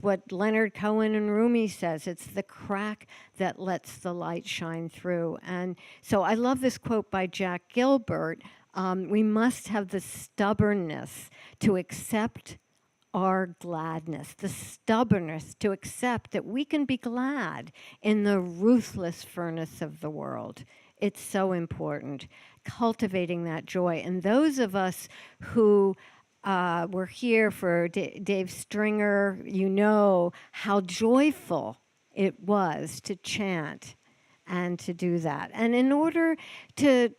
what Leonard Cohen and Rumi says, it's the crack that lets the light shine through. And so I love this quote by Jack Gilbert. We must have the stubbornness to accept our gladness, the stubbornness to accept that we can be glad in the ruthless furnace of the world. It's so important, cultivating that joy. And those of us who were here for Dave Stringer, you know how joyful it was to chant and to do that. And in order to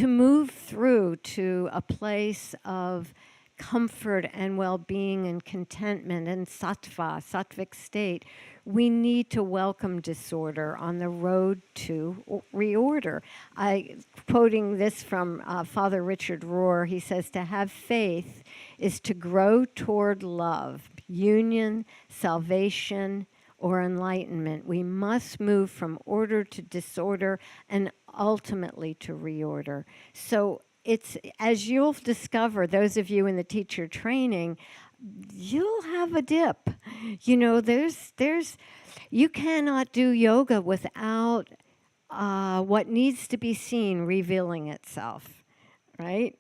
move through to a place of comfort and well-being and contentment and sattvic state, we need to welcome disorder on the road to reorder. Quoting this from Father Richard Rohr, he says, to have faith is to grow toward love, union, salvation, or enlightenment. We must move from order to disorder and ultimately to reorder. So it's, as you'll discover, those of you in the teacher training, you'll have a dip. You know, you cannot do yoga without what needs to be seen revealing itself, right?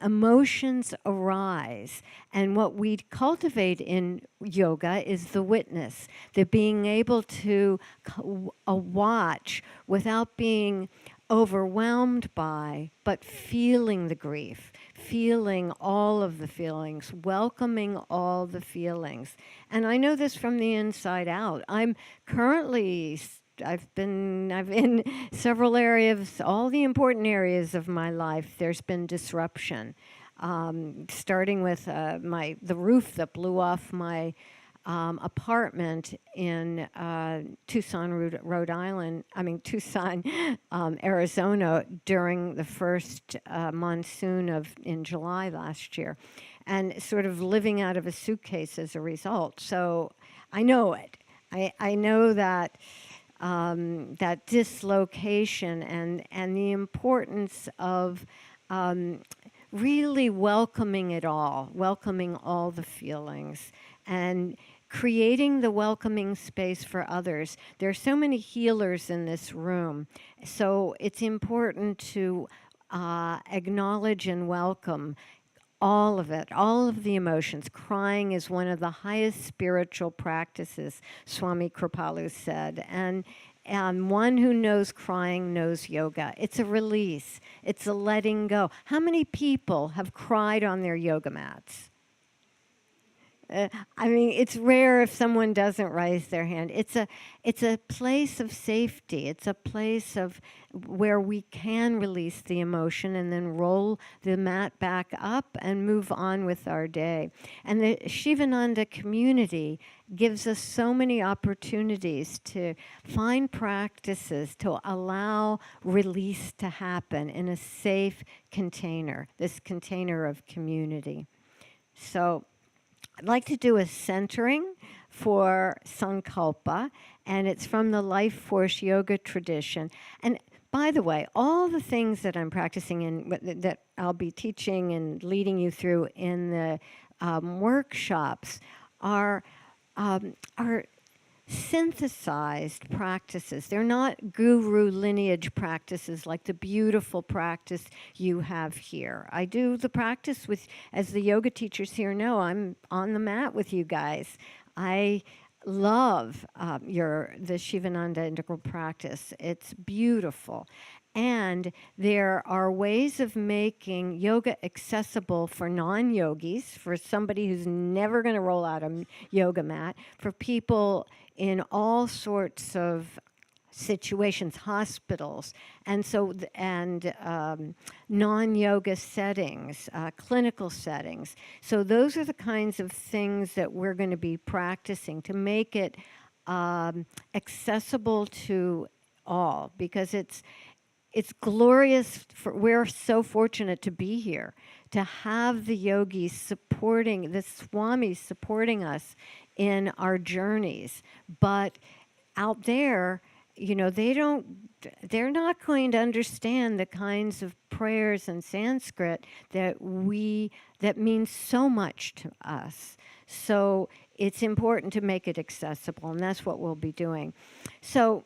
Emotions arise, and what we cultivate in yoga is the witness, the being able to watch without being overwhelmed by, but feeling the grief, feeling all of the feelings, welcoming all the feelings. And I know this from the inside out. I've in several areas, all the important areas of my life, there's been disruption. Starting with the roof that blew off my apartment in Tucson, Arizona during the first monsoon in July last year, and sort of living out of a suitcase as a result. So I know it. I know that that dislocation and the importance of really welcoming it all, welcoming all the feelings, and creating the welcoming space for others. There are so many healers in this room, so it's important to acknowledge and welcome all of it, all of the emotions. Crying is one of the highest spiritual practices, Swami Kripalu said. And one who knows crying knows yoga. It's a release. It's a letting go. How many people have cried on their yoga mats? I mean, it's rare if someone doesn't raise their hand. It's a place of safety. It's a place of where we can release the emotion and then roll the mat back up and move on with our day. And the Shivananda community gives us so many opportunities to find practices to allow release to happen in a safe container, this container of community. So I'd like to do a centering for Sankalpa, and it's from the LifeForce Yoga tradition. And by the way, all the things that I'm practicing in, that I'll be teaching and leading you through in the workshops are synthesized practices. They're not guru lineage practices like the beautiful practice you have here. I do the practice with, as the yoga teachers here know, I'm on the mat with you guys. I love the Shivananda integral practice. It's beautiful. And there are ways of making yoga accessible for non-yogis, for somebody who's never going to roll out a yoga mat, for people in all sorts of situations, hospitals, and so non-yoga settings, clinical settings. So those are the kinds of things that we're going to be practicing to make it accessible to all, because it's glorious. We're so fortunate to be here, to have the yogis supporting, the swamis supporting us in our journeys. But out there, you know, they're not going to understand the kinds of prayers in Sanskrit that mean so much to us. So it's important to make it accessible, and that's what we'll be doing. So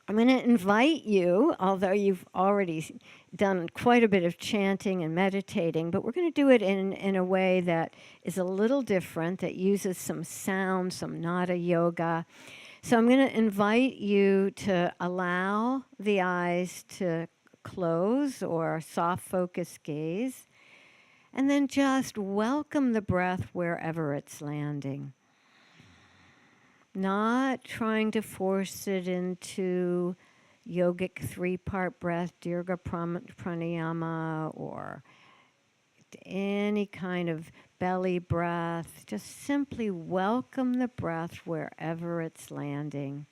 I'm going to invite you, although you've already done quite a bit of chanting and meditating, but we're going to do it in a way that is a little different, that uses some sound, some nada yoga. So I'm going to invite you to allow the eyes to close or soft focus gaze, and then just welcome the breath wherever it's landing. Not trying to force it into yogic 3-part breath, Dirga Pranayama, or any kind of belly breath. Just simply welcome the breath wherever it's landing.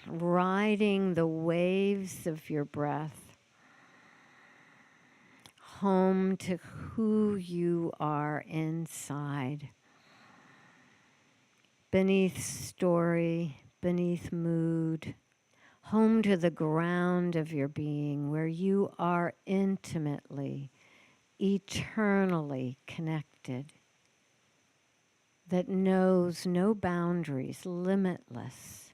Riding the waves of your breath home to who you are inside. Beneath story, beneath mood, home to the ground of your being where you are intimately, eternally connected, that knows no boundaries, limitless.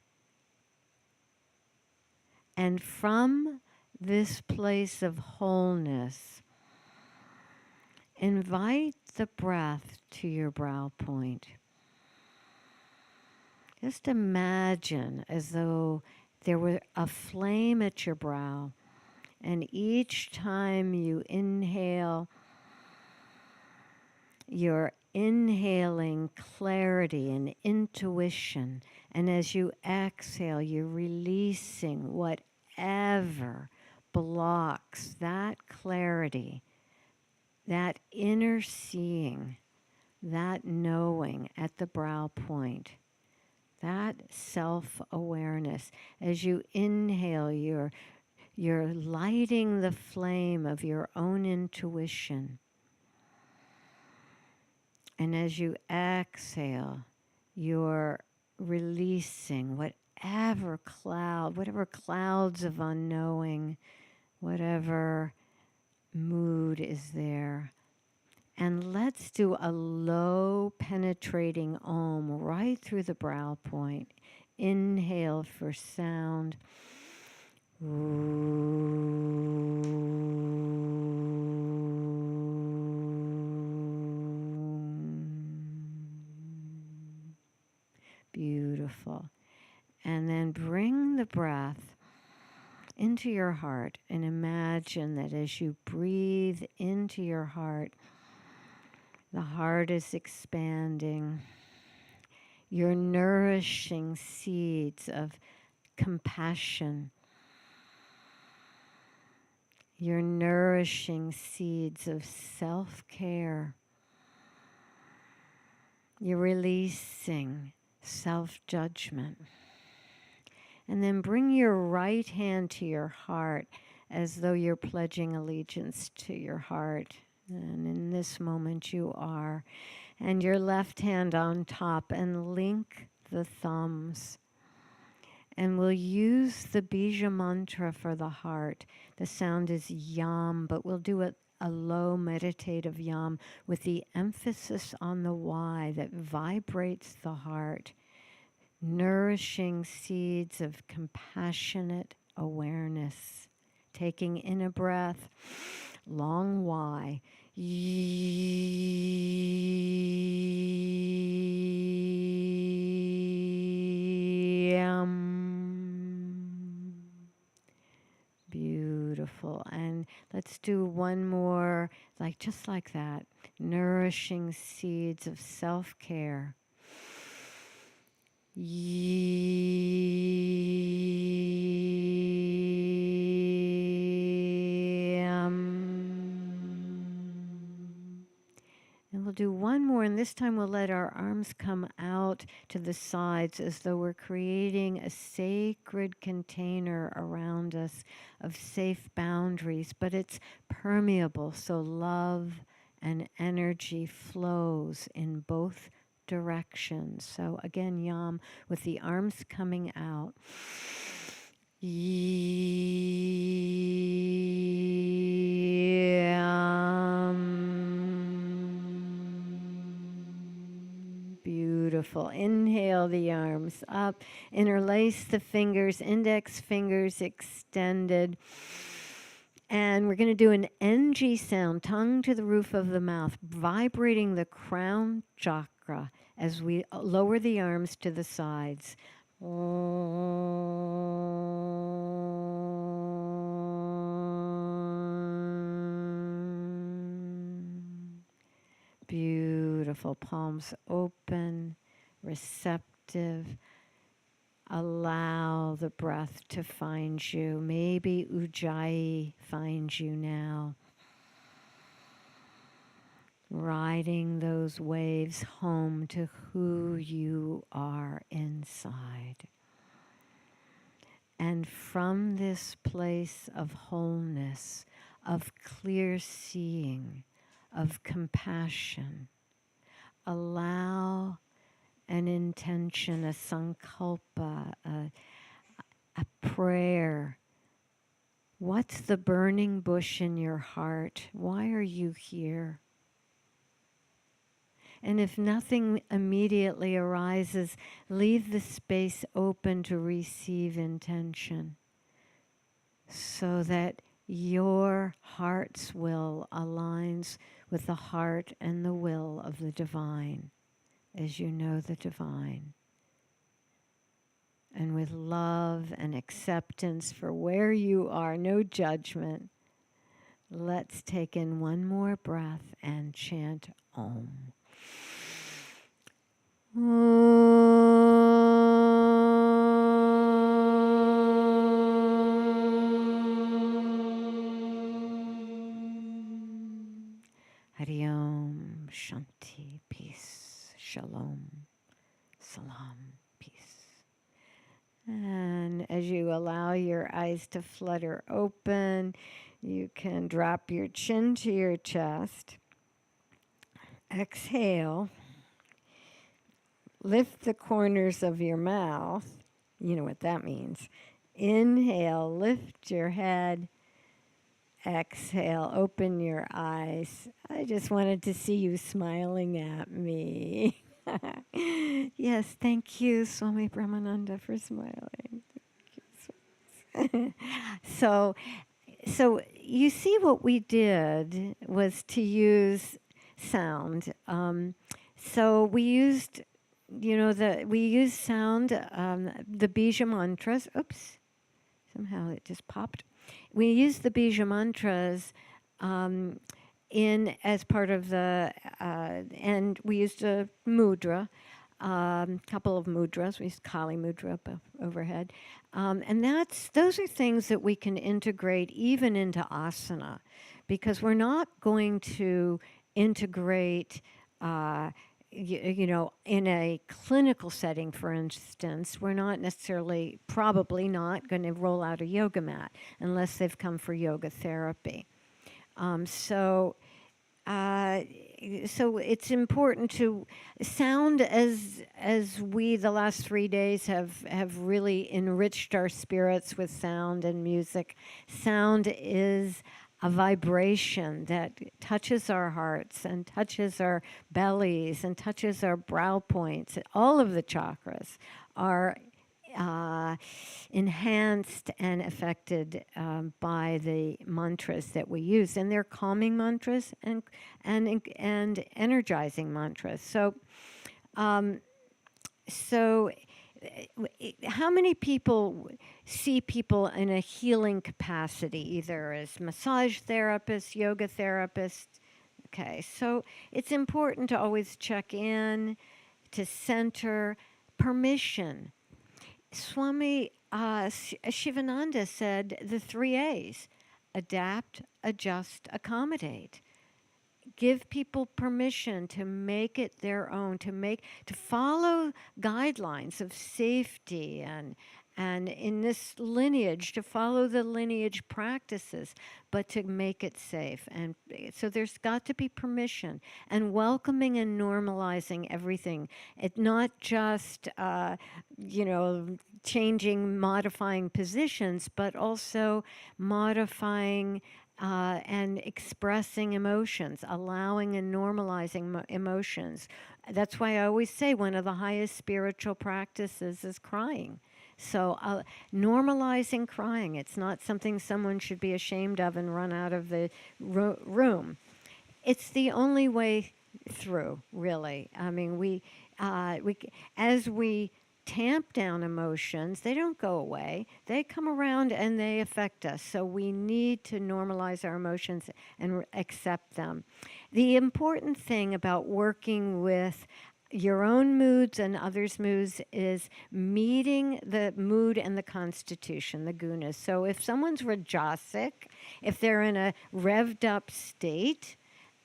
And from this place of wholeness, invite the breath to your brow point. Just imagine as though there were a flame at your brow, and each time you inhale, you're inhaling clarity and intuition, and as you exhale, you're releasing whatever blocks that clarity, that inner seeing, that knowing at the brow point. That self-awareness. As you inhale, you're lighting the flame of your own intuition. And as you exhale, you're releasing whatever clouds of unknowing, whatever mood is there. And let's do a low penetrating Om right through the brow point. Inhale for sound. Beautiful. And then bring the breath into your heart and imagine that as you breathe into your heart, the heart is expanding. You're nourishing seeds of compassion. You're nourishing seeds of self-care. You're releasing self-judgment. And then bring your right hand to your heart as though you're pledging allegiance to your heart. And in this moment you are. And your left hand on top, and link the thumbs. And we'll use the bija mantra for the heart. The sound is yam, but we'll do it a low meditative yam with the emphasis on the Y that vibrates the heart, nourishing seeds of compassionate awareness. Taking in a breath, long Y. Beautiful. And let's do one more, just like that. Nourishing seeds of self-care. And we'll do one more, and this time we'll let our arms come out to the sides as though we're creating a sacred container around us of safe boundaries, but it's permeable, so love and energy flows in both directions. So again, yam with the arms coming out. Yam. Beautiful. Inhale the arms up. Interlace the fingers, index fingers extended. And we're going to do an NG sound, tongue to the roof of the mouth, vibrating the crown chakra as we lower the arms to the sides. Beautiful. Palms open, receptive. Allow the breath to find you. Maybe Ujjayi finds you now. Riding those waves home to who you are inside. And from this place of wholeness, of clear seeing, of compassion, allow an intention, a sankalpa, a prayer. What's the burning bush in your heart? Why are you here? And if nothing immediately arises, leave the space open to receive intention so that your heart's will aligns with the heart and the will of the divine, as you know the divine. And with love and acceptance for where you are, no judgment, let's take in one more breath and chant Om. Hari Om, Shanti, peace, Shalom, Salam, peace. And as you allow your eyes to flutter open, you can drop your chin to your chest. Exhale. Lift the corners of your mouth. You know what that means. Inhale, lift your head. Exhale, open your eyes. I just wanted to see you smiling at me. Yes, thank you, Swami Brahmananda, for smiling. So you see what we did was to use sound. So we used, we used sound, the bija mantras. Oops, somehow it just popped. We used the bija mantras in as part of the, and we used a mudra, couple of mudras. We used Kali mudra up overhead. And those are things that we can integrate even into asana, because we're not going to integrate in a clinical setting, for instance, we're not necessarily, probably not going to roll out a yoga mat unless they've come for yoga therapy. So it's important to sound as we the last 3 days have really enriched our spirits with sound and music. Sound is a vibration that touches our hearts and touches our bellies and touches our brow points. All of the chakras are enhanced and affected by the mantras that we use, and they're calming mantras and energizing mantras. So how many people see people in a healing capacity, either as massage therapists, yoga therapists? Okay, so it's important to always check in, to center, permission. Swami Shivananda said the 3 A's: adapt, adjust, accommodate. Give people permission to make it their own, to follow guidelines of safety and in this lineage, to follow the lineage practices, but to make it safe. And so there's got to be permission and welcoming and normalizing everything. It's not just, changing, modifying positions, but also modifying and expressing emotions, allowing and normalizing emotions. That's why I always say one of the highest spiritual practices is crying. So, normalizing crying. It's not something someone should be ashamed of and run out of the room. It's the only way through, really. I mean, as we tamp down emotions, they don't go away. They come around and they affect us. So we need to normalize our emotions and accept them. The important thing about working with your own moods and others' moods is meeting the mood and the constitution, the gunas. So if someone's rajasic, if they're in a revved up state,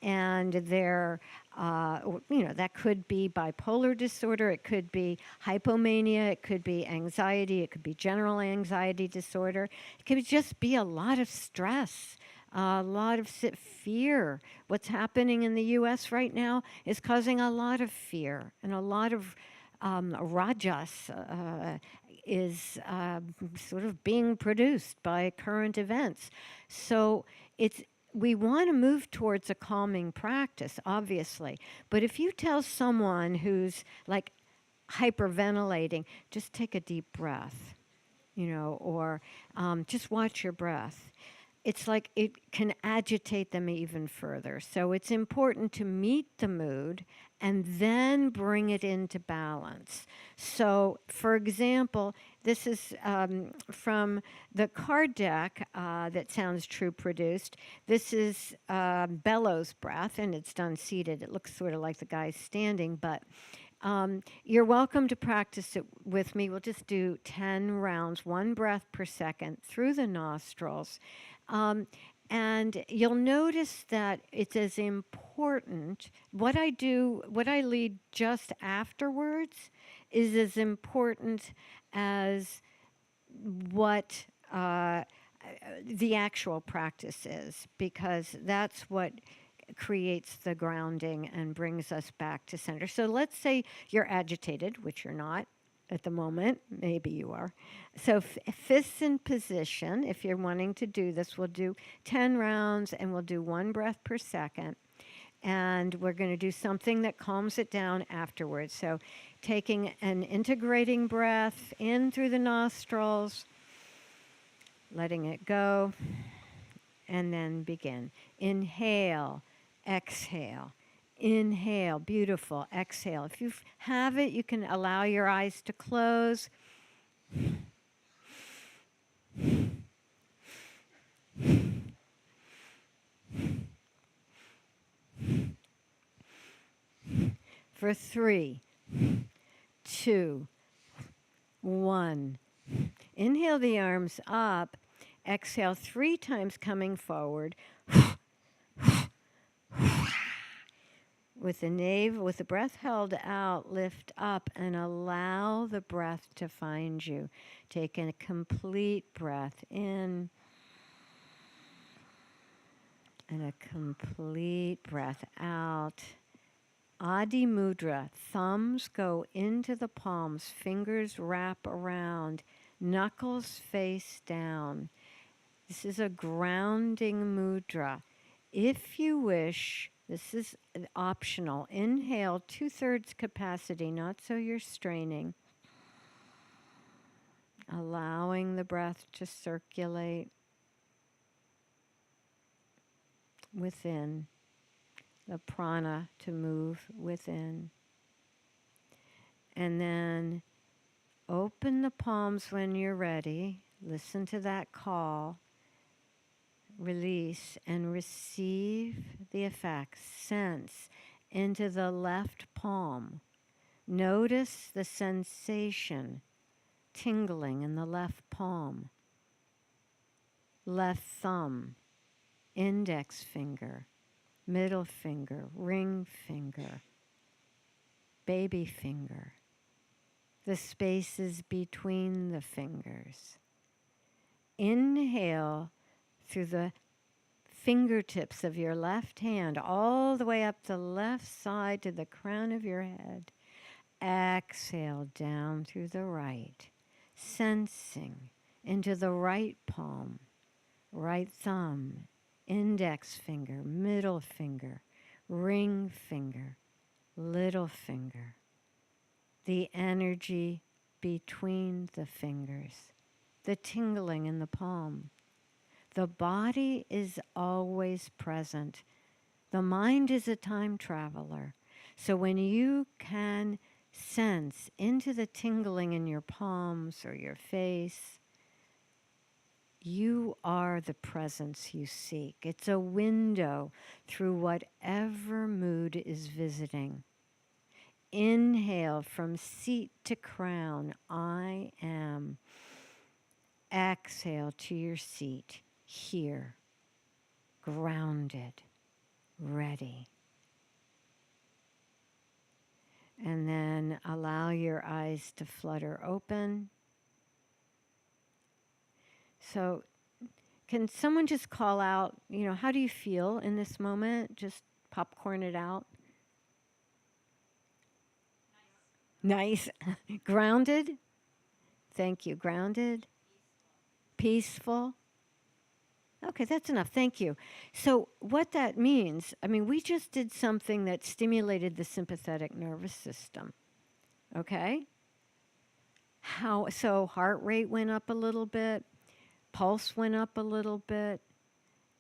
and they're, that could be bipolar disorder, it could be hypomania, it could be anxiety, it could be general anxiety disorder, it could just be a lot of stress, a lot of fear. What's happening in the U.S. right now is causing a lot of fear, and a lot of rajas is sort of being produced by current events. So we want to move towards a calming practice, obviously. But if you tell someone who's like hyperventilating, just take a deep breath, or just watch your breath, it's like it can agitate them even further. So it's important to meet the mood and then bring it into balance. So, for example, this is from the card deck that Sounds True produced. This is bellows breath, and it's done seated. It looks sort of like the guy's standing, but you're welcome to practice it with me. We'll just do 10 rounds, 1 breath per second through the nostrils. And you'll notice that it's as important. What I lead just afterwards is as important as what the actual practice is, because that's what creates the grounding and brings us back to center. So let's say you're agitated, which you're not at the moment. Maybe you are. So fists in position. If you're wanting to do this, we'll do 10 rounds and we'll do 1 breath per second. And we're going to do something that calms it down afterwards. So taking an integrating breath in through the nostrils, letting it go, and then begin. Inhale, exhale. Inhale, beautiful. Exhale. If you have it, you can allow your eyes to close. For 3, 2, 1. Inhale the arms up. Exhale 3 times, coming forward. With the breath held out, lift up and allow the breath to find you. Take a complete breath in and a complete breath out. Adi Mudra, thumbs go into the palms, fingers wrap around, knuckles face down. This is a grounding mudra. If you wish, this is optional. Inhale 2/3 capacity, not so you're straining. Allowing the breath to circulate within, the prana to move within. And then open the palms when you're ready. Listen to that call. Release and receive the effects. Sense into the left palm. Notice the sensation tingling in the left palm. Left thumb, index finger, middle finger, ring finger, baby finger. The spaces between the fingers. Inhale through the fingertips of your left hand all the way up the left side to the crown of your head. Exhale down through the right, sensing into the right palm, right thumb, index finger, middle finger, ring finger, little finger, the energy between the fingers, the tingling in the palm. The body is always present. The mind is a time traveler. So when you can sense into the tingling in your palms or your face, you are the presence you seek. It's a window through whatever mood is visiting. Inhale from seat to crown, I am. Exhale to your seat, here, grounded, ready. And then allow your eyes to flutter open. So can someone just call out, how do you feel in this moment? Just popcorn it out. Nice. Grounded. Thank you. Grounded. Peaceful. Okay, that's enough. Thank you. So what that means, we just did something that stimulated the sympathetic nervous system. Okay? So heart rate went up a little bit, pulse went up a little bit,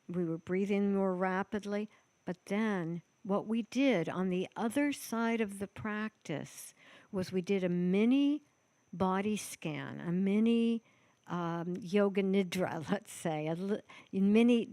we were breathing more rapidly, but then what we did on the other side of the practice was we did a mini body scan, a mini yoga nidra, let's say, mini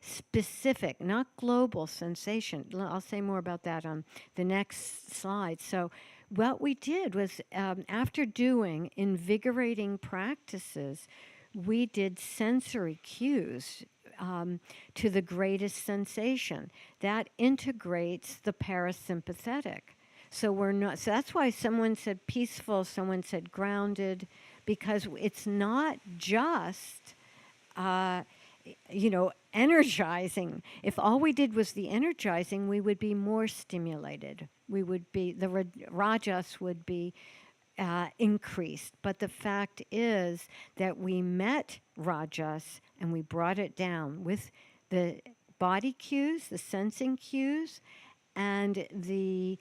specific, not global sensation. I'll say more about that on the next slide. So what we did was after doing invigorating practices, we did sensory cues to the greatest sensation. That integrates the parasympathetic. So that's why someone said peaceful, someone said grounded, because it's not just, energizing. If all we did was the energizing, we would be more stimulated. The rajas would be increased. But the fact is that we met rajas and we brought it down with the body cues, the sensing cues, and the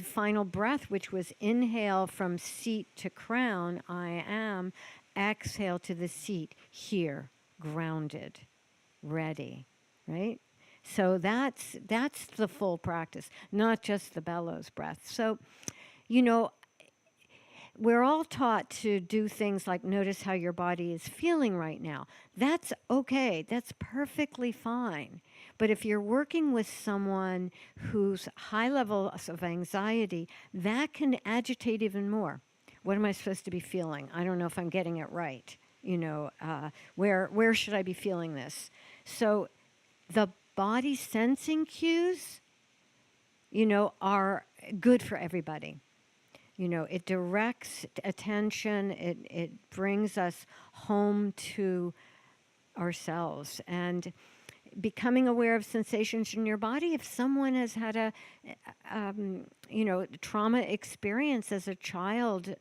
final breath, which was inhale from seat to crown, I am, exhale to the seat, here, grounded, ready, right? So that's the full practice, not just the bellows breath. So, we're all taught to do things like notice how your body is feeling right now. That's okay. That's perfectly fine. But if you're working with someone who's high levels of anxiety, that can agitate even more. What am I supposed to be feeling? I don't know if I'm getting it right. Where should I be feeling this? So the body sensing cues, are good for everybody. It directs attention. It brings us home to ourselves. And becoming aware of sensations in your body, if someone has had a trauma experience as a child,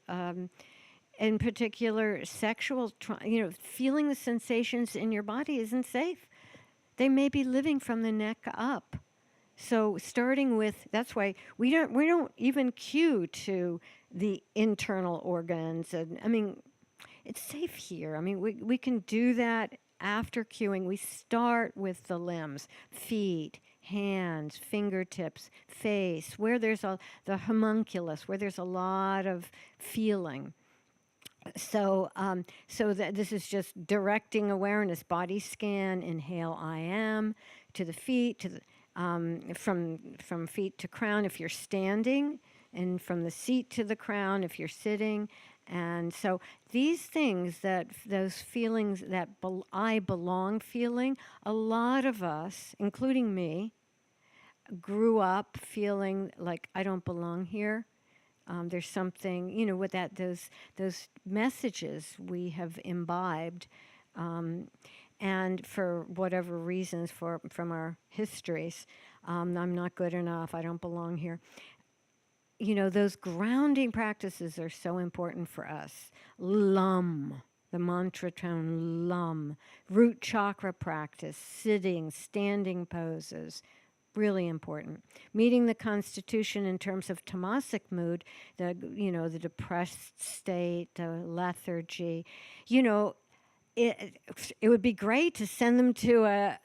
in particular sexual trauma, feeling the sensations in your body isn't safe. They may be living from the neck up. So starting with, that's why we don't even cue to the internal organs. And it's safe here. We can do that after cueing. We start with the limbs, feet, hands, fingertips, face, where there's the homunculus, where there's a lot of feeling. So this is just directing awareness, body scan, inhale, I am, to the feet, to the from feet to crown if you're standing, and from the seat to the crown if you're sitting. And so these things, those feelings, that I belong feeling, a lot of us, including me, grew up feeling like I don't belong here. There's something, with those messages we have imbibed. And for whatever reasons, from our histories, I'm not good enough, I don't belong here. Those grounding practices are so important for us. Lum, the mantra tone LUM, root chakra practice, sitting, standing poses. Really important. Meeting the constitution in terms of tamasic mood, the depressed state, the lethargy. You know, it would be great to send them to a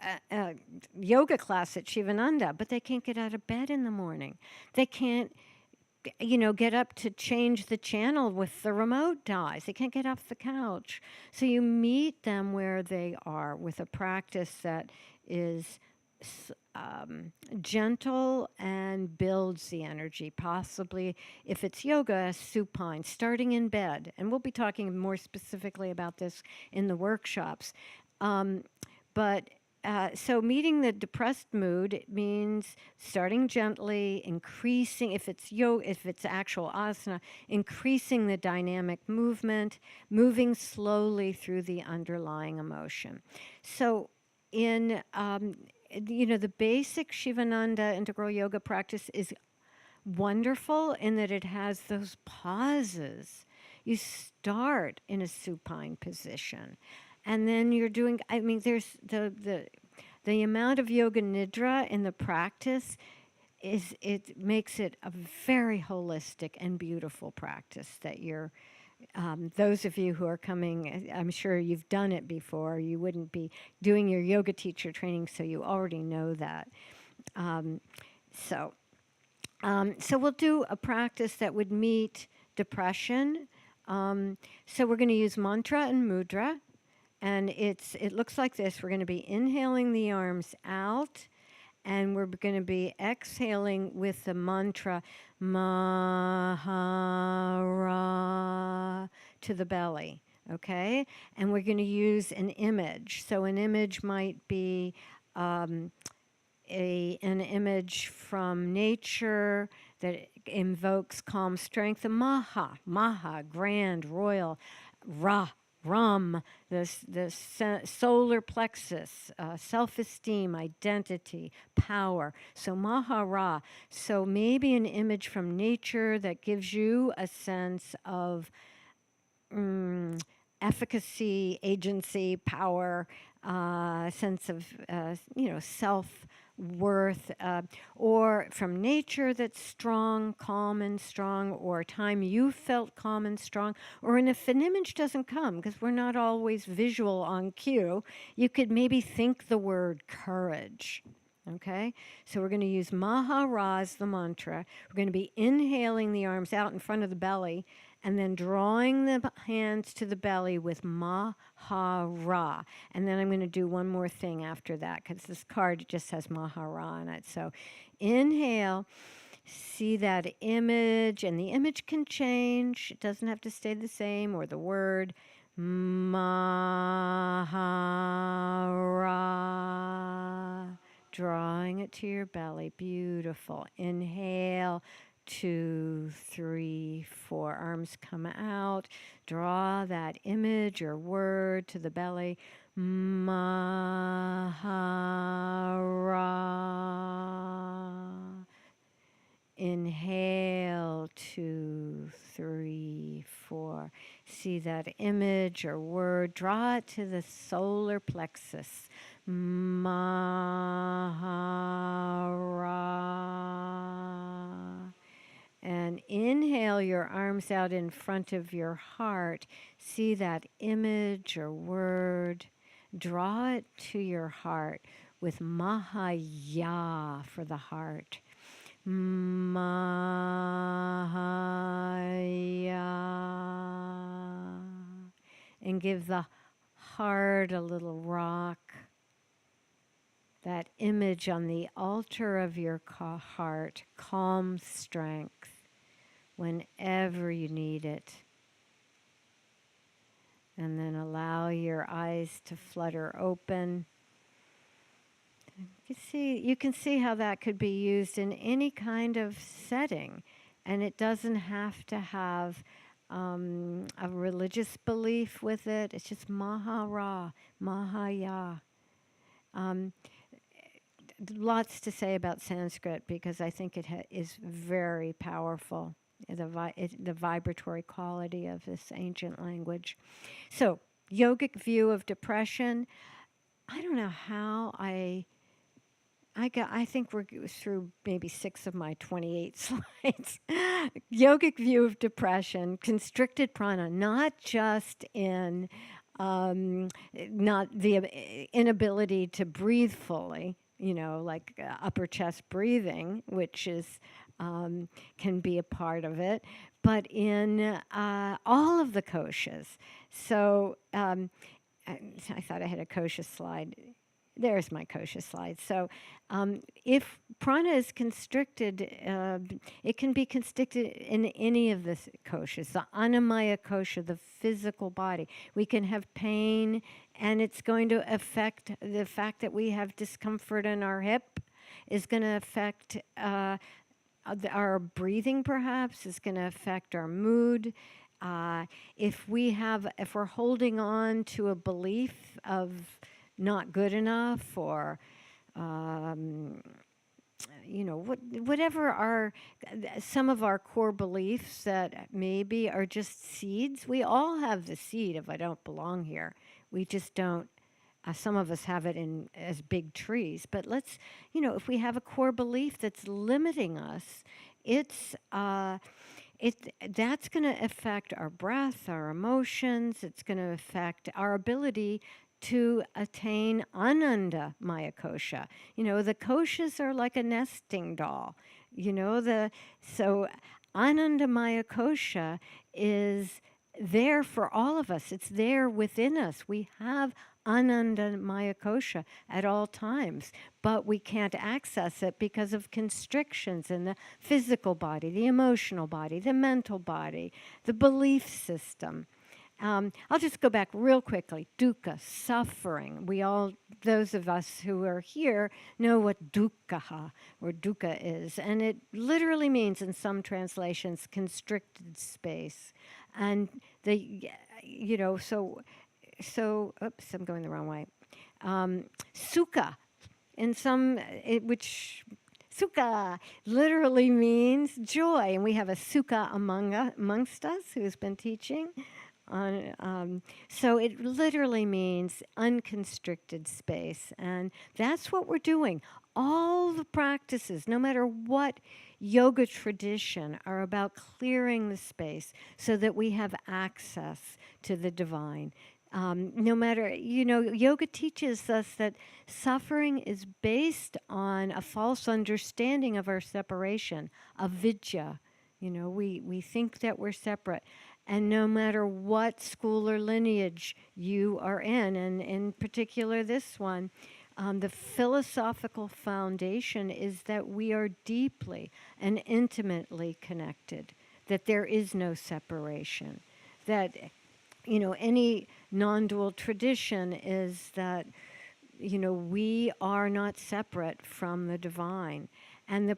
yoga class at Shivananda, but they can't get out of bed in the morning. They can't, get up to change the channel with the remote dies. They can't get off the couch. So you meet them where they are with a practice that is gentle and builds the energy. Possibly, if it's yoga, supine, starting in bed. And we'll be talking more specifically about this in the workshops. So meeting the depressed mood, it means starting gently, increasing, if it's actual asana, increasing the dynamic movement, moving slowly through the underlying emotion. So in the basic Shivananda integral yoga practice is wonderful in that it has those pauses. You start in a supine position, and then you're doing. There's the amount of yoga nidra in the practice it makes it a very holistic and beautiful practice that you're. Those of you who are coming, I'm sure you've done it before. You wouldn't be doing your yoga teacher training, so you already know that. So we'll do a practice that would meet depression. So we're going to use mantra and mudra, and it looks like this. We're going to be inhaling the arms out, and we're going to be exhaling with the mantra Mahara to the belly, okay? And we're going to use an image. So an image might be an image from nature that invokes calm strength. The Maha, grand, royal, Ra, Ram, the solar plexus, self-esteem, identity, power. So Mahara. So maybe an image from nature that gives you a sense of efficacy, agency, power, sense of self-worth, or from nature that's strong, calm and strong, or a time you felt calm and strong, or if an image doesn't come, because we're not always visual on cue, you could maybe think the word courage. Okay, so we're going to use Mahara as the mantra. We're going to be inhaling the arms out in front of the belly, and then drawing the hands to the belly with Mahara. And then I'm going to do one more thing after that, because this card just has Mahara on it. So inhale, see that image, and the image can change. It doesn't have to stay the same, or the word Mahara. Drawing it to your belly. Beautiful. Inhale. 2, 3, 4. Arms come out. Draw that image or word to the belly. Mahara. Inhale. 2, 3, 4. See that image or word. Draw it to the solar plexus. Mahara. And inhale your arms out in front of your heart. See that image or word. Draw it to your heart with Mahaya for the heart. Mahaya. And give the heart a little rock. That image on the altar of your heart, calm strength whenever you need it. And then allow your eyes to flutter open. You can see how that could be used in any kind of setting. And it doesn't have to have a religious belief with it. It's just Mahara, Mahaya. Lots to say about Sanskrit because I think it is very powerful, the vibratory quality of this ancient language. So yogic view of depression. I don't know how I think we're through maybe 6 of my 28 slides. Yogic view of depression, constricted prana, not just in not the inability to breathe fully, like upper chest breathing, which is can be a part of it, but in all of the koshas. So I thought I had a kosha slide. There's my kosha slide. So if prana is constricted, it can be constricted in any of the koshas. The annamaya kosha, the physical body. We can have pain, and it's going to affect the fact that we have discomfort in our hip is going to affect our breathing, perhaps. Is going to affect our mood. If we're holding on to a belief of not good enough, or whatever some of our core beliefs that maybe are just seeds. We all have the seed of I don't belong here. We just don't. Some of us have it as big trees. But if we have a core belief that's limiting us, that's going to affect our breath, our emotions. It's going to affect our ability to attain ananda maya kosha. The koshas are like a nesting doll. So ananda maya kosha is there for all of us. It's there within us. We have ananda maya kosha at all times, but we can't access it because of constrictions in the physical body, the emotional body, the mental body, the belief system. I'll just go back real quickly. Dukkha, suffering. Those of us who are here know what dukkha or dukkha is. And it literally means, in some translations, constricted space. And oops, I'm going the wrong way. Sukha, sukha literally means joy. And we have a sukha amongst us who's been teaching. So it literally means unconstricted space. And that's what we're doing. All the practices, no matter what yoga tradition, are about clearing the space so that we have access to the divine. No matter, yoga teaches us that suffering is based on a false understanding of our separation, avidya. We think that we're separate. And no matter what school or lineage you are in, and in particular this one, the philosophical foundation is that we are deeply and intimately connected, that there is no separation, that, any non-dual tradition is that, we are not separate from the divine. And the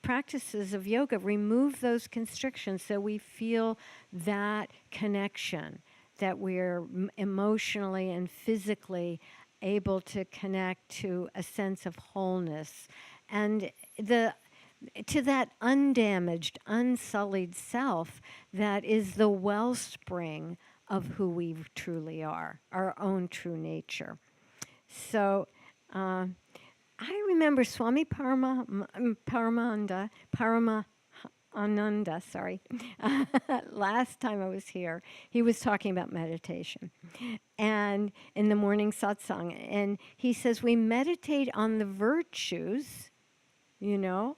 practices of yoga remove those constrictions so we feel that connection, that we're emotionally and physically able to connect to a sense of wholeness. And to that undamaged, unsullied self that is the wellspring of who we truly are, our own true nature. So I remember Swami Paramananda, sorry. Last time I was here, he was talking about meditation, and in the morning satsang, and he says we meditate on the virtues, not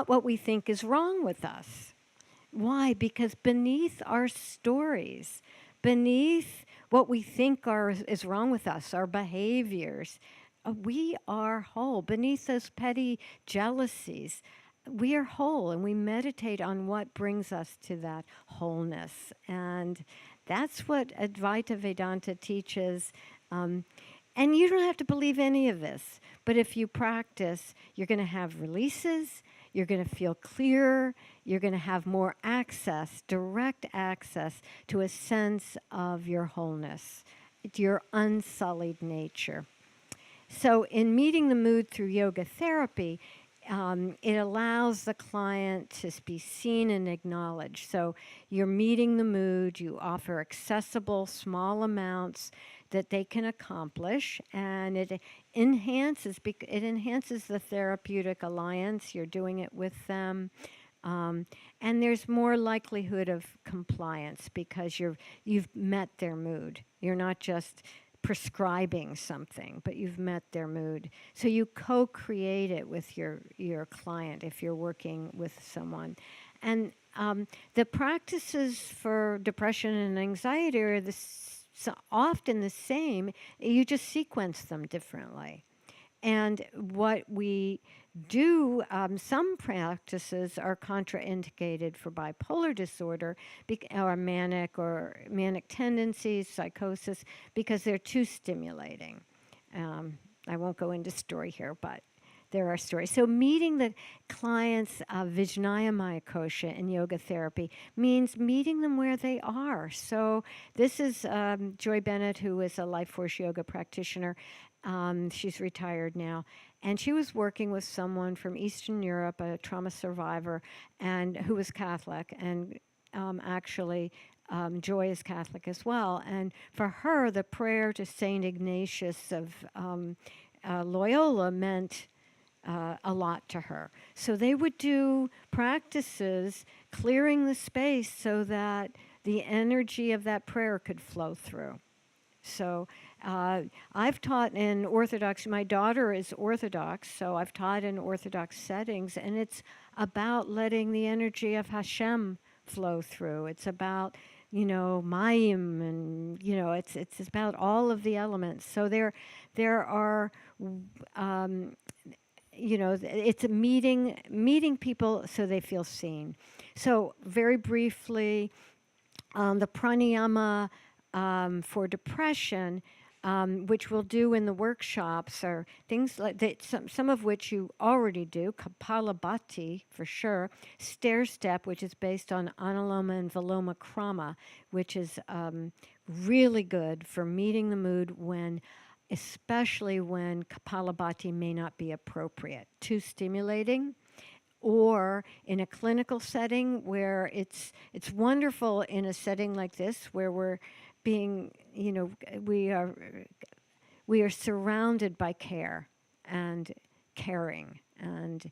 what we think is wrong with us. Why? Because beneath our stories, beneath what we think is wrong with us, our behaviors, we are whole. Beneath those petty jealousies, we are whole, and we meditate on what brings us to that wholeness. And that's what Advaita Vedanta teaches. And you don't have to believe any of this, but if you practice, you're going to have releases, you're going to feel clearer, you're going to have more access, direct access to a sense of your wholeness, to your unsullied nature. So in meeting the mood through yoga therapy, it allows the client to be seen and acknowledged. So you're meeting the mood, you offer accessible small amounts that they can accomplish, and it enhances the therapeutic alliance. You're doing it with them. And there's more likelihood of compliance because you've met their mood. You're not just prescribing something, but you've met their mood. So you co-create it with your client if you're working with someone. And the practices for depression and anxiety are often the same. You just sequence them differently. And what we do, some practices are contraindicated for bipolar disorder or manic tendencies, psychosis, because they're too stimulating. I won't go into story here, but there are stories. So meeting the clients of Vijnanamaya Kosha in yoga therapy means meeting them where they are. So this is Joy Bennett, who is a LifeForce yoga practitioner. She's retired now. And she was working with someone from Eastern Europe, a trauma survivor, and who was Catholic. And actually, Joy is Catholic as well. And for her, the prayer to Saint Ignatius of Loyola meant a lot to her. So they would do practices clearing the space so that the energy of that prayer could flow through. So I've taught in Orthodox. My daughter is Orthodox, so I've taught in Orthodox settings, and it's about letting the energy of Hashem flow through. It's about, Mayim, and it's about all of the elements. So there are. It's a meeting people so they feel seen. So very briefly, the pranayama for depression, which we'll do in the workshops, are things like that, some of which you already do, Kapalabhati for sure, stair step, which is based on Anuloma and Viloma Krama, which is really good for meeting the mood especially when Kapalabhati may not be appropriate, too stimulating, or in a clinical setting where it's wonderful in a setting like this where we're being, we are surrounded by care and caring and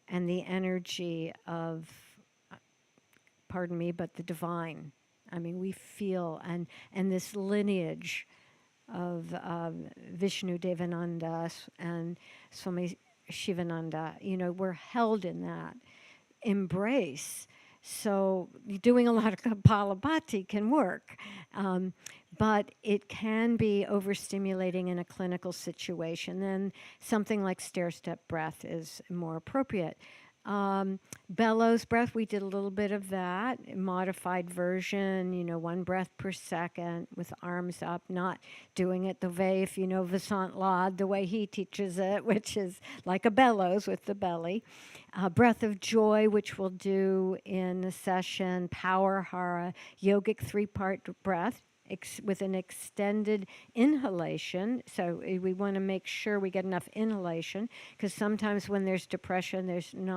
the energy of, pardon me, but the divine. I mean, we feel and this lineage of Vishnu Devananda and Swami Shivananda, we're held in that embrace. So doing a lot of Kapalabhati can work, but it can be overstimulating in a clinical situation. Then something like stair-step breath is more appropriate. Bellows breath, we did a little bit of that, modified version, 1 breath per second with arms up, not doing it the way, if you know Vasant Lad, the way he teaches it, which is like a bellows with the belly. Breath of joy, which we'll do in the session, Power Hara, yogic 3-part breath, with an extended inhalation. So we want to make sure we get enough inhalation, because sometimes when there's depression,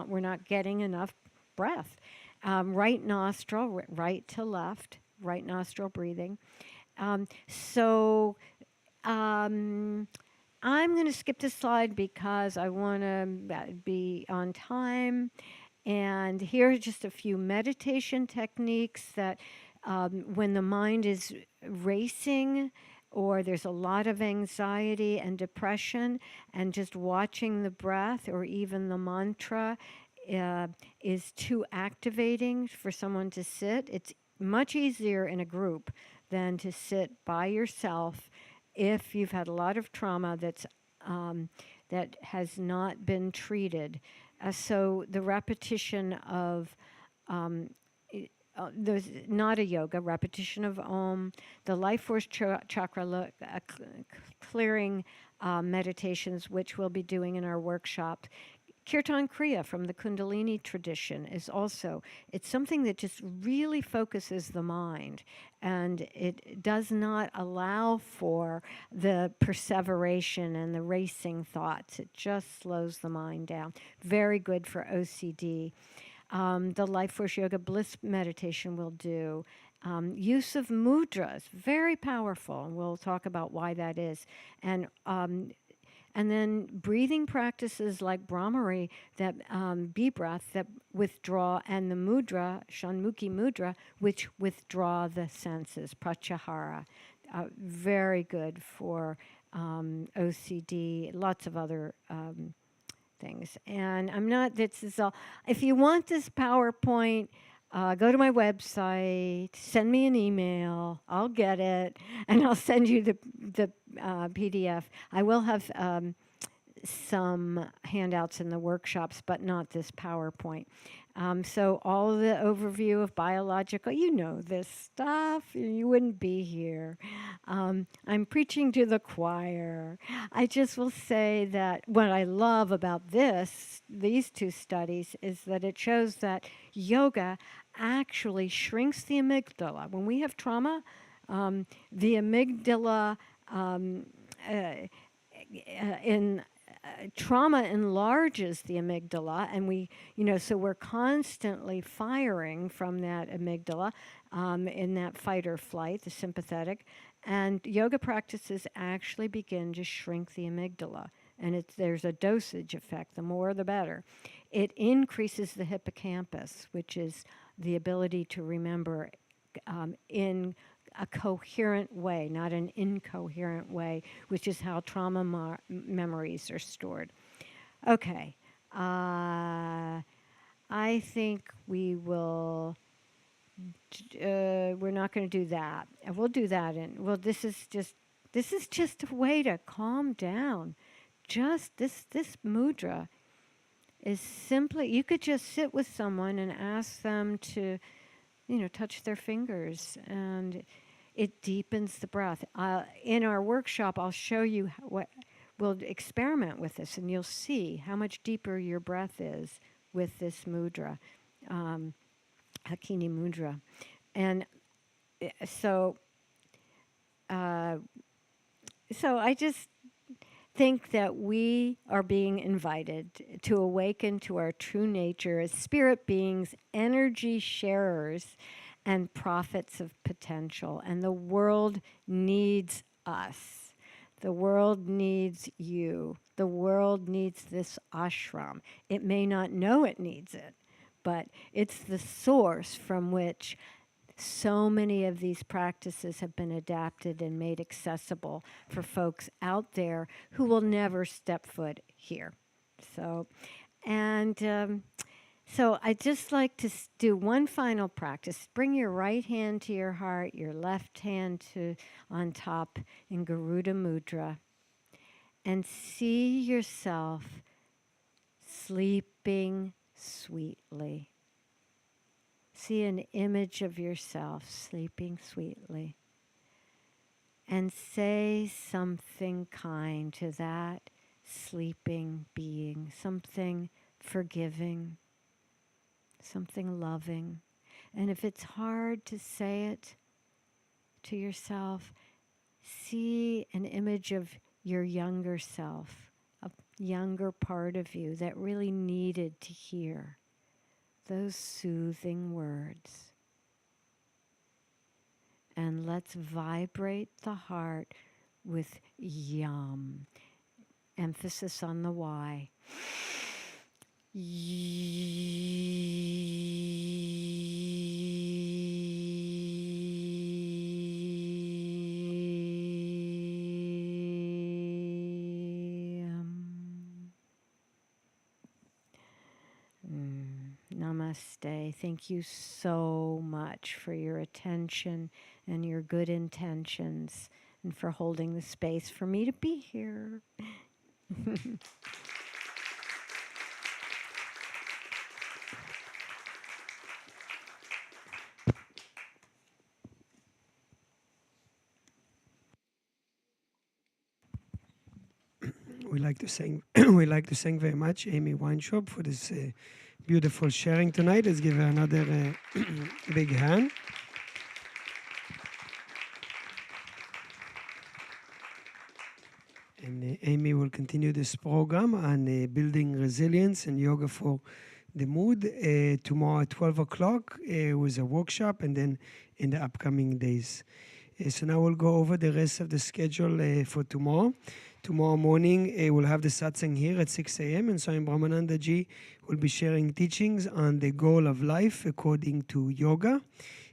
we're not getting enough breath. Right nostril, right to left, right nostril breathing. I'm going to skip this slide because I want to be on time. And here are just a few meditation techniques that when the mind is racing or there's a lot of anxiety and depression, and just watching the breath or even the mantra is too activating for someone to sit. It's much easier in a group than to sit by yourself if you've had a lot of trauma that has not been treated. So the repetition of there's not a yoga, repetition of Om, the LifeForce chakra clearing meditations, which we'll be doing in our workshop, Kirtan Kriya from the Kundalini tradition is also, it's something that just really focuses the mind, and it does not allow for the perseveration and the racing thoughts. It just slows the mind down. Very good for OCD. The LifeForce Yoga Bliss meditation will do. Use of mudras, very powerful, and we'll talk about why that is. And then breathing practices like Brahmari, that bee breath, that withdraw, and the mudra, Shanmukhi mudra, which withdraw the senses, pratyahara. Very good for OCD, lots of other things. And I'm not, this is all, if you want this PowerPoint, go to my website, send me an email, I'll get it, and I'll send you the PDF. I will have some handouts in the workshops, but not this PowerPoint. So all the overview of biological, you know this stuff, you wouldn't be here. I'm preaching to the choir. I just will say that what I love about these two studies, is that it shows that yoga actually shrinks the amygdala. When we have trauma, the amygdala in trauma enlarges the amygdala, and so we're constantly firing from that amygdala in that fight or flight, the sympathetic, and yoga practices actually begin to shrink the amygdala, and there's a dosage effect. The more, the better. It increases the hippocampus, which is the ability to remember in a coherent way, not an incoherent way, which is how trauma memories are stored. Okay. I think we will, we're not going to do that. We'll do that this is just a way to calm down. Just this mudra is simply, you could just sit with someone and ask them to, touch their fingers, and it deepens the breath. In our workshop, I'll show you we'll experiment with this, and you'll see how much deeper your breath is with this mudra, Hakini mudra. And so I just think that we are being invited to awaken to our true nature as spirit beings, energy sharers, and prophets of potential. And the world needs us. The world needs you. The world needs this ashram. It may not know it needs it, but it's the source from which so many of these practices have been adapted and made accessible for folks out there who will never step foot here. So I'd just like to do one final practice. Bring your right hand to your heart, your left hand on top in Garuda Mudra, and see yourself sleeping sweetly. See an image of yourself sleeping sweetly. And say something kind to that sleeping being, something forgiving, something loving. And if it's hard to say it to yourself, see an image of your younger self, a younger part of you that really needed to hear those soothing words. And let's vibrate the heart with yum. Emphasis on the Y. Namaste. Thank you so much for your attention and your good intentions, and for holding the space for me to be here. We like to sing we'd like to thank very much Amy Weintraub for this beautiful sharing tonight. Let's give her another big hand. And Amy will continue this program on building resilience and yoga for the mood tomorrow at 12 o'clock with a workshop, and then in the upcoming days. So now we'll go over the rest of the schedule for tomorrow. Tomorrow morning, we'll have the satsang here at 6 a.m. and Swami Brahmananda Ji will be sharing teachings on the goal of life according to yoga.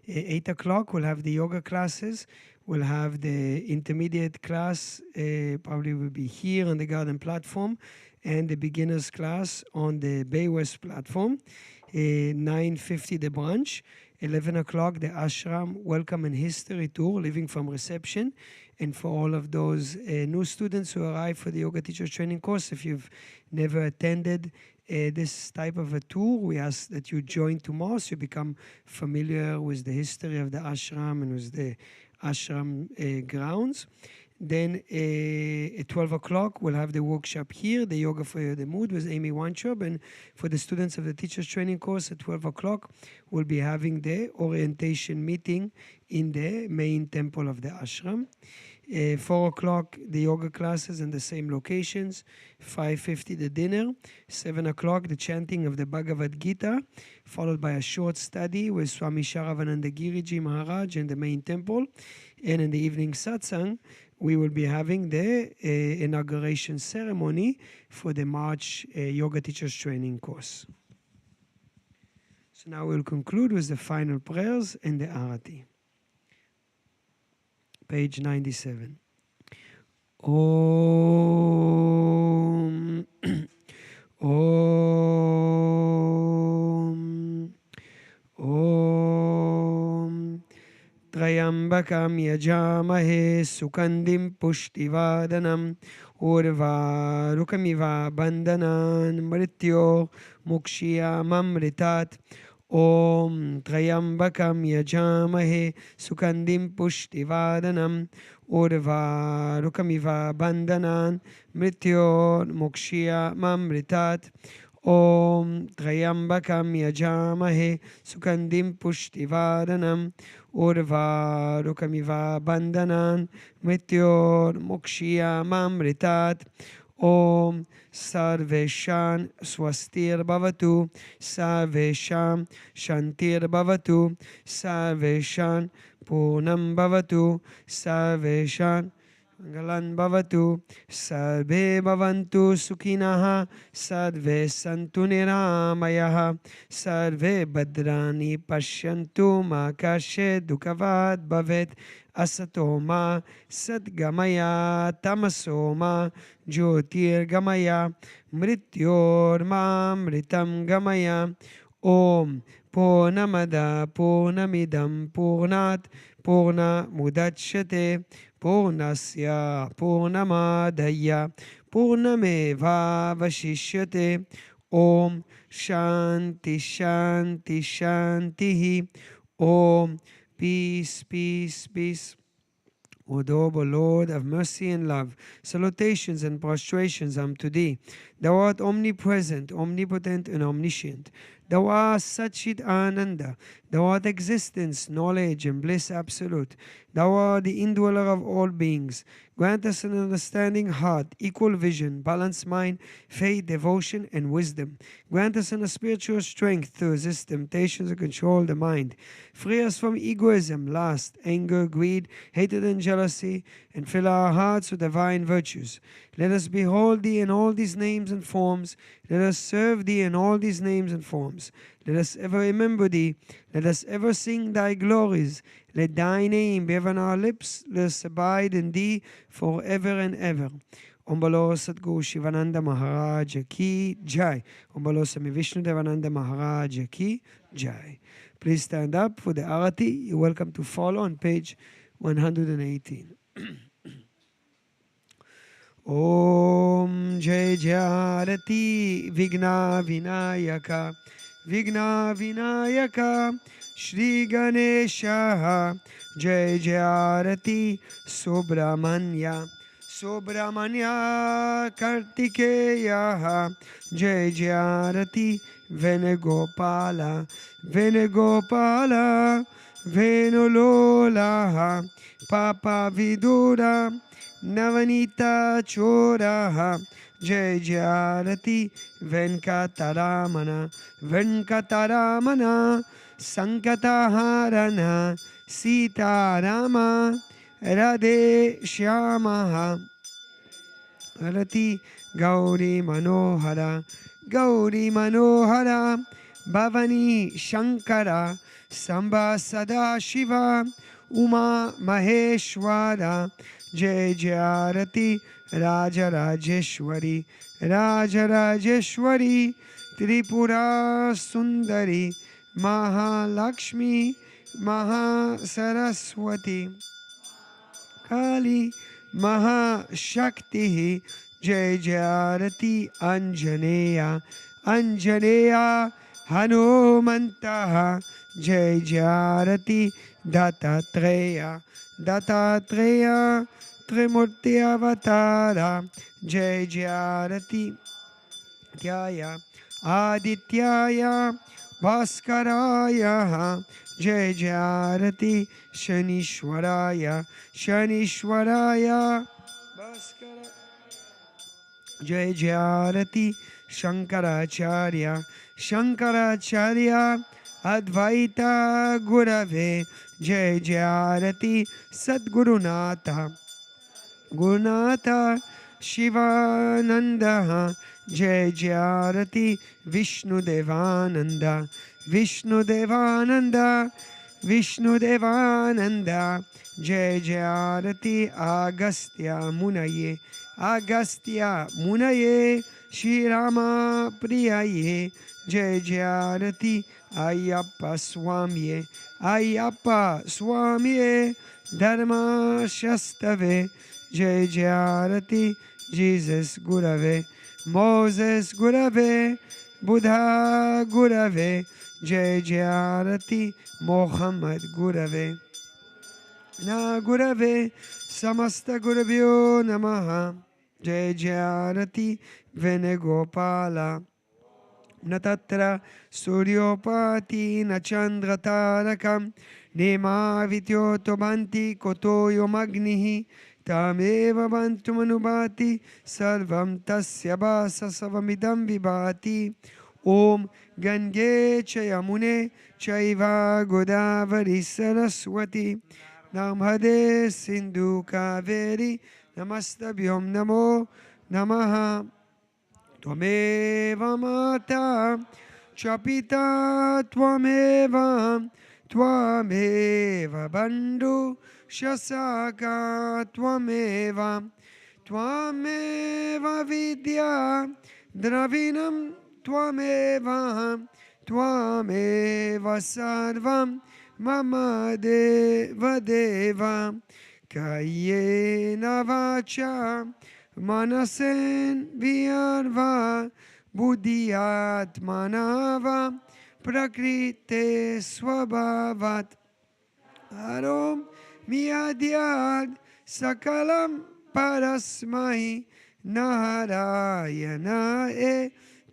8 o'clock, we'll have the yoga classes. We'll have the intermediate class, probably will be here on the garden platform, and the beginners class on the Bay West platform. 9:50 the brunch. 11 o'clock the ashram welcome and history tour, living from reception. And for all of those new students who arrive for the yoga teacher training course, if you've never attended this type of a tour, we ask that you join tomorrow so you become familiar with the history of the ashram and with the ashram grounds. Then at 12 o'clock, we'll have the workshop here, the Yoga for the Mood with Amy Weintraub. And for the students of the teacher's training course at 12 o'clock, we'll be having the orientation meeting in the main temple of the ashram. 4 o'clock, the yoga classes in the same locations. 5:50, the dinner. 7 o'clock, the chanting of the Bhagavad Gita, followed by a short study with Swami Sharavananda Giriji Maharaj in the main temple. And in the evening satsang, we will be having the inauguration ceremony for the March Yoga Teachers Training course. So now we'll conclude with the final prayers and the Arati. Page 97. Om Om Om Trayambakam yajamahe sukandim pushtivadanam urvarukamiva bandanan mrityo mukshiyamamritat. Om Trayambakam yajamahe sukandim pushtivadanam urvarukamiva bandanan mrityo mukshiyamamritat. Om Trayambakam yajamahe sukandim pushtivadanam urvarukamiva bandanan mrityor mukshiyamamritat. Om Sarveshan Swastir Bhavatu, Sarvesham Shantir Bhavatu, Sarveshan Purnam Bhavatu, Sarveshan Galan Bhavatu, Sarve Bhavantu Sukhinaha, Sarve Santu Niramayaha, Sarve Badrani Pashyantu Ma Kashe Dukavad Bhavet, Asatoma Sadgamaya Tamasoma Jyotir Gamaya Mrityor Mamritam Gamaya. Om Purnamada Purnamidam Purnat Purna Mudachyate Purnasya Purnamadaya Purnameva Vashishyate. Om Shanti Shanti Shantihi. Om Peace, peace, peace. O noble Lord of mercy and love, salutations and prostrations unto thee. Thou art omnipresent, omnipotent, and omniscient. Thou art Satchit Ananda. Thou art existence, knowledge, and bliss absolute. Thou art the indweller of all beings. Grant us an understanding heart, equal vision, balanced mind, faith, devotion, and wisdom. Grant us a spiritual strength to resist temptations and control the mind. Free us from egoism, lust, anger, greed, hatred, and jealousy, and fill our hearts with divine virtues. Let us behold thee in all these names and forms. Let us serve thee in all these names and forms. Let us ever remember thee. Let us ever sing thy glories. Let thy name be ever on our lips. Let us abide in thee forever and ever. Om Balo Sadguru Shivananda Maharaj Ki Jai. Om Balo Swami Vishnu Devananda Maharaj Ki Jai. Please stand up for the Arati. You're welcome to follow on page 118. Om Jai Arati Vigna Vinayaka Vigna Vinayaka Shri Ganesha Jai Arati Subramanya Subramanya Kartikeya. Jai Jai Arati Venugopala. Venugopala. Venulola. Papa Vidura. Navanita Chora. Jai Jai Arati Venkataramana. Venkataramana. Sankataharana. Sita Rama. Radhe Shyamaha. Arati Gauri Manohara. Gauri Manohara. Bhavani Shankara. Samba Sada Shiva. Uma Maheshwara. Jai Jai Arati Raja Rajeshwari. Raja Rajeshwari. Tripura Sundari. Mahalakshmi. Mahasaraswati. Kali Mahashakti. Jai Jai Arati Anjaneya. Anjaneya Hanumantaha. Jai Jai Arati Dattatreya. Dattatreya Trimurti Avatara. Jai Jai Arati Tyaya Adityaya Bhaskaraya. Jai Jai Arati Shanishwaraya. Shanishwaraya Bhaskara. Jai Jai Arati Shankaracharya. Shankaracharya Advaita Gurave. Jai Jai Arati Sadgurunatha. Gurunatha Shivananda. Jai Jai Arati Vishnu Devananda. Vishnu Devananda. Vishnu Devananda. Jai Jai Arati Agastya Munaye. Agastya Munaye. Shri Rama Priyaye. Jai Jai Arati Ayyappa Swamiye. Ayyappa Swamiye. Dharma Shastave. Jai Jai Arati Jesus Gurave. Moses Gurave. Buddha Gurave. Jai Jai Arati Muhammad Gurave. Na Gurave Samasta Guravyo Namaha. Jai Jai Arati Venugopala. Na tatra Suryopati na Chandra Tarakam. Nema Vityoto Banti Kotoyo Magnihi. Tameva Bantumanubhati Sarvam Tasya Basa Savamidam Vibhati. Om Gange Chayamune Chaiva Godavari Saraswati. Namhade Sindhu Kaveri Namastabhyom Namo Namaha. Tvameva Mata Chapita Tvameva. Tvameva Bandhu Shasaka Tvameva. Tvameva Vidya Dravinam Tvameva. Tvameva Sarvam Mama Deva Deva. Kayena Vacha Manasen Vyarva Buddhyatmanava Prakrite Swabhavat. Arom Miyadyad Sakalam Parasmahi Narayana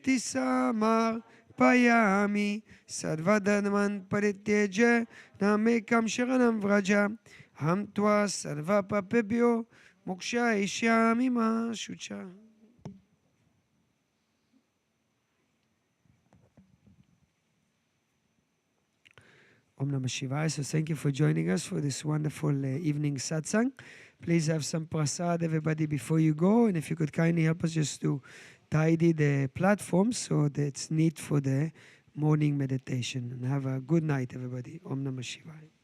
Tisamar Payami. Sarvadharman Parityeja Namekam Sharanam Vraja. Ham Tva Sarva Papebhyo Moksha Ishyami Ma Shucha. Om Namah Shivaya. So thank you for joining us for this wonderful evening satsang. Please have some prasad, everybody, before you go. And if you could kindly help us just to tidy the platform so that it's neat for the morning meditation. And have a good night, everybody. Om Namah Shivaya.